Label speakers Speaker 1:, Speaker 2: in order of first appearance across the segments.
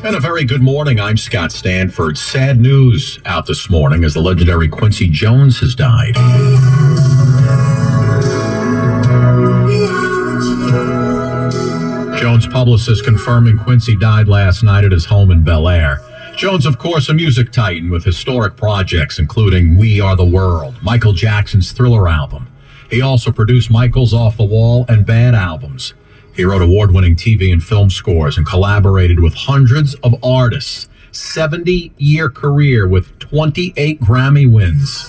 Speaker 1: And a very good morning. I'm Scott Stanford. Sad news out this morning as the legendary Quincy Jones has died. Jones' publicist confirming Quincy died last night at his home in Bel Air. Jones, of course, a music titan with historic projects including We Are the World, Michael Jackson's Thriller album. He also produced Michael's Off the Wall and Bad albums. He wrote award-winning TV and film scores and collaborated with hundreds of artists. 70-year career with 28 Grammy wins.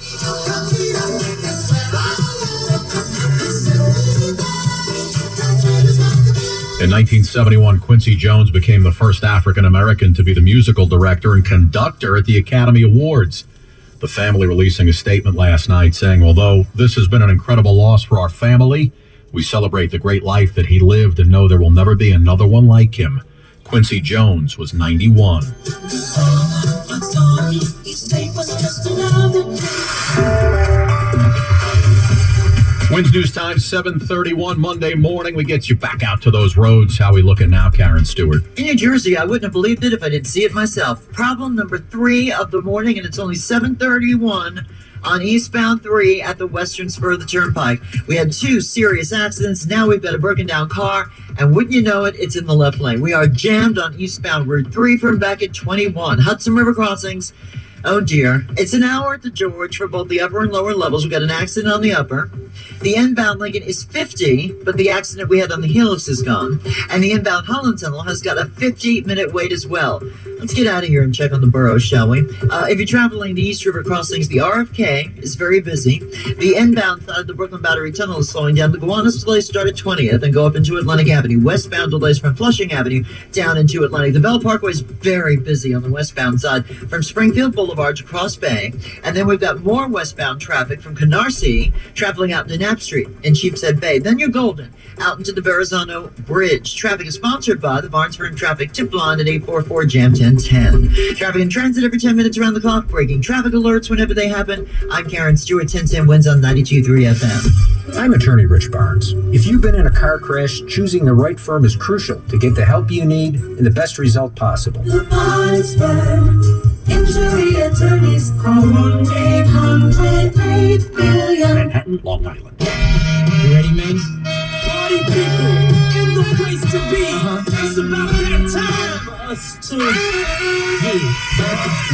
Speaker 1: In 1971, Quincy Jones became the first African-American to be the musical director and conductor at the Academy Awards. The family releasing a statement last night saying, although this has been an incredible loss for our family, we celebrate the great life that he lived and know there will never be another one like him. Quincy Jones was 91. Wins News Time, 7:31 Monday morning. We get you back out to those roads. How we looking now, Karen Stewart?
Speaker 2: In New Jersey, I wouldn't have believed it if I didn't see it myself. Problem number 3 of the morning, and it's only 7:31 on eastbound 3 at the western spur of the Turnpike. We had 2 serious accidents. Now we've got a broken down car, and wouldn't you know it, it's in the left lane. We are jammed on eastbound Route 3 from back at 21. Hudson River crossings. Oh dear. It's an hour at the George for both the upper and lower levels. We've got an accident on the upper. The inbound Lincoln is 50, but the accident we had on the Helix is gone. And the inbound Holland Tunnel has got a 50-minute wait as well. Let's get out of here and check on the boroughs, shall we? If you're traveling the East River crossings, the RFK is very busy. The inbound side of the Brooklyn Battery Tunnel is slowing down. The Gowanus delays start at 20th and go up into Atlantic Avenue. Westbound delays from Flushing Avenue down into Atlantic. The Bell Parkway is very busy on the westbound side from Springfield Boulevard to Cross Bay. And then we've got more westbound traffic from Canarsie traveling out into Knapp Street in Sheepshead Bay. Then you're golden out into the Verrazano Bridge. Traffic is sponsored by the Barnesburg Traffic Tip Line at 844 Jam 1010. Traffic in transit every 10 minutes around the clock. Breaking traffic alerts whenever they happen. I'm Karen Stewart. 1010 wins on 92.3 FM.
Speaker 3: I'm attorney Rich Barnes. If you've been in a car crash, choosing the right firm is crucial to get the help you need and the best result possible.
Speaker 4: The Barnesburg Injury Attorneys, call 1-800-8-billion.
Speaker 3: Manhattan, Long Island.
Speaker 5: You ready, man?
Speaker 4: Party people in the place to be. It's about that time for us to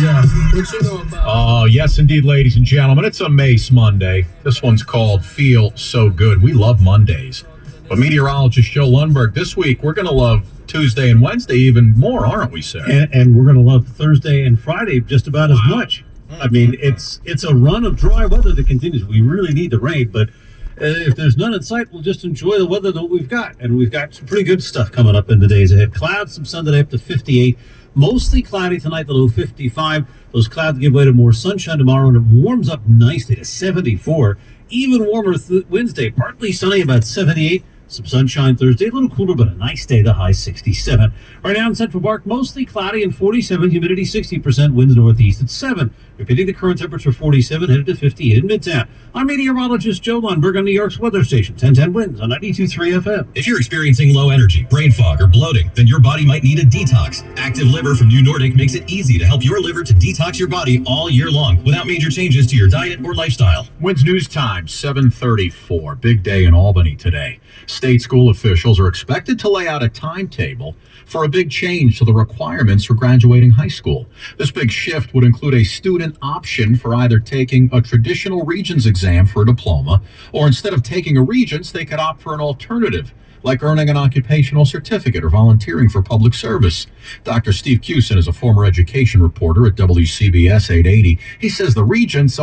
Speaker 5: Yeah. What you know about?
Speaker 1: Oh, yes, indeed, ladies and gentlemen. It's a Mace Monday. This one's called Feel So Good. We love Mondays. But meteorologist Joe Lundberg, this week, we're going to love Tuesday and Wednesday even more, aren't we, sir?
Speaker 6: And we're going to love Thursday and Friday just about as much. I mean, it's a run of dry weather that continues. We really need the rain, but if there's none in sight, we'll just enjoy the weather that we've got. And we've got some pretty good stuff coming up in the days ahead. Clouds, some sun today up to 58. Mostly cloudy tonight, the low 55. Those clouds give way to more sunshine tomorrow, and it warms up nicely to 74. Even warmer Wednesday, partly sunny, about 78. Some sunshine Thursday, a little cooler, but a nice day, the high 67. Right now in Central Park, mostly cloudy and 47, humidity 60%, winds northeast at 7. Repeating the current temperature 47, headed to 58 in Midtown. I'm meteorologist Joe Lundberg on New York's weather station, 1010 winds on 92.3 FM.
Speaker 7: If you're experiencing low energy, brain fog, or bloating, then your body might need a detox. Active Liver from New Nordic makes it easy to help your liver to detox your body all year long without major changes to your diet or lifestyle.
Speaker 1: Wins News Time, 7:34. Big day in Albany today. State school officials are expected to lay out a timetable for a big change to the requirements for graduating high school. This big shift would include a student option for either taking a traditional Regents exam for a diploma, or instead of taking a Regents, they could opt for an alternative, like earning an occupational certificate or volunteering for public service. Dr. Steve Cusin is a former education reporter at WCBS 880. He says the Regents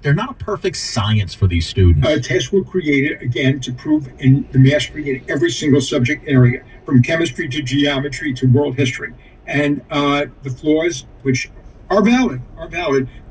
Speaker 1: they're not a perfect science for these students.
Speaker 8: Tests were created, again, to prove in the mastery in every single subject area, from chemistry to geometry to world history. And the flaws, which are valid,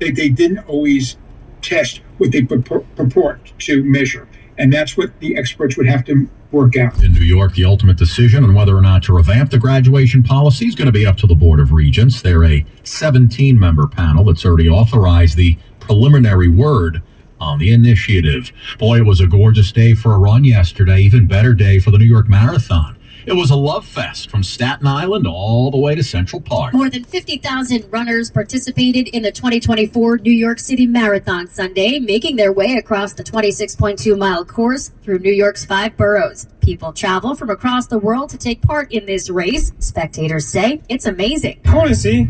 Speaker 8: they didn't always test what they purport to measure. And that's what the experts would have to work out.
Speaker 1: In New York, the ultimate decision on whether or not to revamp the graduation policy is going to be up to the Board of Regents. They're a 17-member panel that's already authorized the preliminary word on the initiative. Boy, it was a gorgeous day for a run yesterday, even better day for the New York Marathon. It was a love fest from Staten Island all the way to Central Park.
Speaker 9: More than 50,000 runners participated in the 2024 New York City Marathon Sunday, making their way across the 26.2-mile course through New York's 5 boroughs. People travel from across the world to take part in this race. Spectators say it's amazing.
Speaker 10: Cool to see,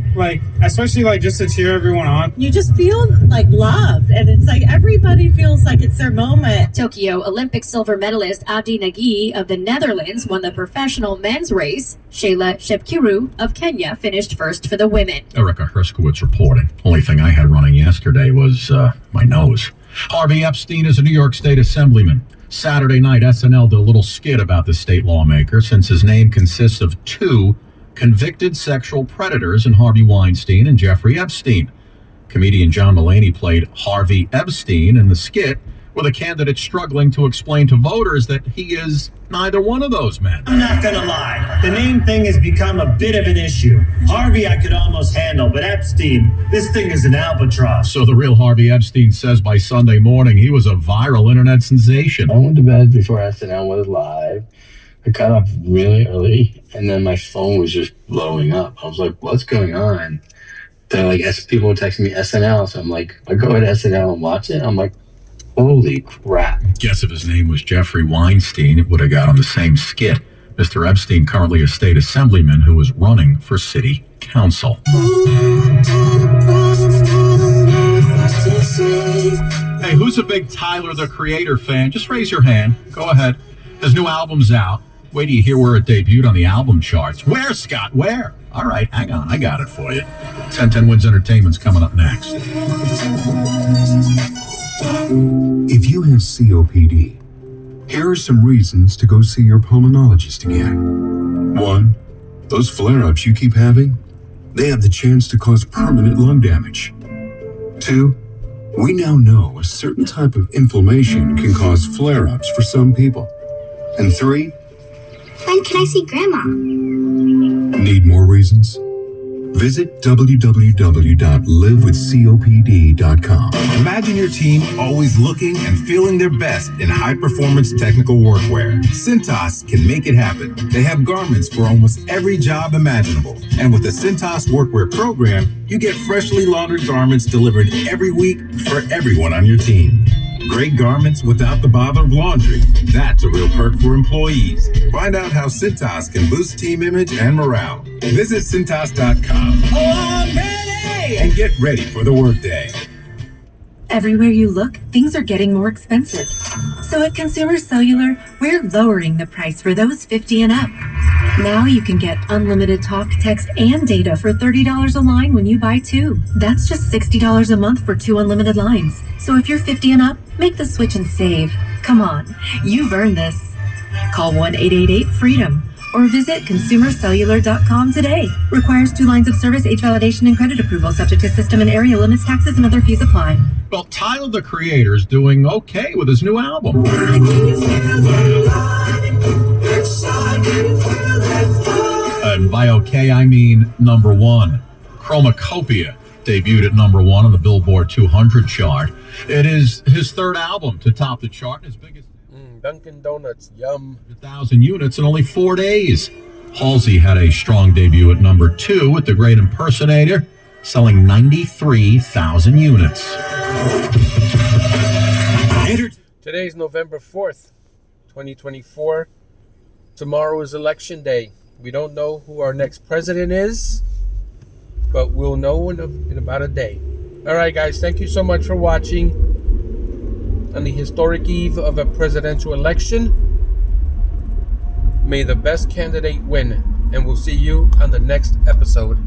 Speaker 10: especially just to cheer everyone on.
Speaker 11: You just feel loved, and it's everybody feels like it's their moment.
Speaker 9: Tokyo Olympic silver medalist Abdi Nagy of the Netherlands won the professional men's race. Shayla Shepkiru of Kenya finished first for the women.
Speaker 1: Erica Herskowitz reporting. Only thing I had running yesterday was my nose. Harvey Epstein is a New York State assemblyman. Saturday night, SNL did a little skit about the state lawmaker since his name consists of 2 convicted sexual predators in Harvey Weinstein and Jeffrey Epstein. Comedian John Mulaney played Harvey Epstein in the skit, with a candidate struggling to explain to voters that he is neither one of those men.
Speaker 12: I'm not gonna lie, the name thing has become a bit of an issue. Harvey I could almost handle, but Epstein, this thing is an albatross.
Speaker 1: So the real Harvey Epstein says by Sunday morning he was a viral internet sensation.
Speaker 5: I went to bed before SNL was live. I got up really early, and then my phone was just blowing up. I was like, what's going on? They're people were texting me SNL, so I'm like, I go to SNL and watch it. I'm like, holy crap.
Speaker 1: Guess if his name was Jeffrey Weinstein, it would have got on the same skit. Mr. Epstein, currently a state assemblyman who is running for city council. Hey, who's a big Tyler, the Creator fan? Just raise your hand. Go ahead. His new album's out. Wait till you hear where it debuted on the album charts. Where, Scott? Where? All right, hang on. I got it for you. 1010 Wins Entertainment's coming up next.
Speaker 13: If you have COPD, here are some reasons to go see your pulmonologist again. 1. Those flare-ups you keep having, they have the chance to cause permanent lung damage. 2. We now know a certain type of inflammation can cause flare-ups for some people. And 3.
Speaker 14: When can I see Grandma?
Speaker 13: Need more reasons? Visit www.livewithcopd.com.
Speaker 15: Imagine your team always looking and feeling their best in high-performance technical workwear. Cintas can make it happen. They have garments for almost every job imaginable. And with the Cintas Workwear program, you get freshly laundered garments delivered every week for everyone on your team. Great garments without the bother of laundry. That's a real perk for employees. Find out how Cintas can boost team image and morale. Visit Cintas.com.
Speaker 11: Oh, I'm ready!
Speaker 15: And get ready for the workday.
Speaker 16: Everywhere you look, things are getting more expensive. So at Consumer Cellular, we're lowering the price for those 50 and up. Now you can get unlimited talk, text, and data for $30 a line when you buy 2. That's just $60 a month for 2 unlimited lines. So if you're 50 and up, make the switch and save. Come on, you've earned this. Call 1-888-FREEDOM or visit consumercellular.com today. Requires 2 lines of service, age validation, and credit approval, subject to system and area limits, taxes, and other fees apply.
Speaker 1: Well, Tyler, the Creator, is doing okay with his new album. And by okay, I mean number 1. Chromacopia debuted at number 1 on the Billboard 200 chart. It is his 3rd album to top the chart, his biggest.
Speaker 17: Dunkin' Donuts, yum.
Speaker 1: 1,000 units in only 4 days. Halsey had a strong debut at number 2 with The Great Impersonator, selling 93,000 units.
Speaker 17: Today's November 4th, 2024. Tomorrow is election day. We don't know who our next president is, but we'll know in about a day. All right, guys, thank you so much for watching on the historic eve of a presidential election. May the best candidate win, and we'll see you on the next episode.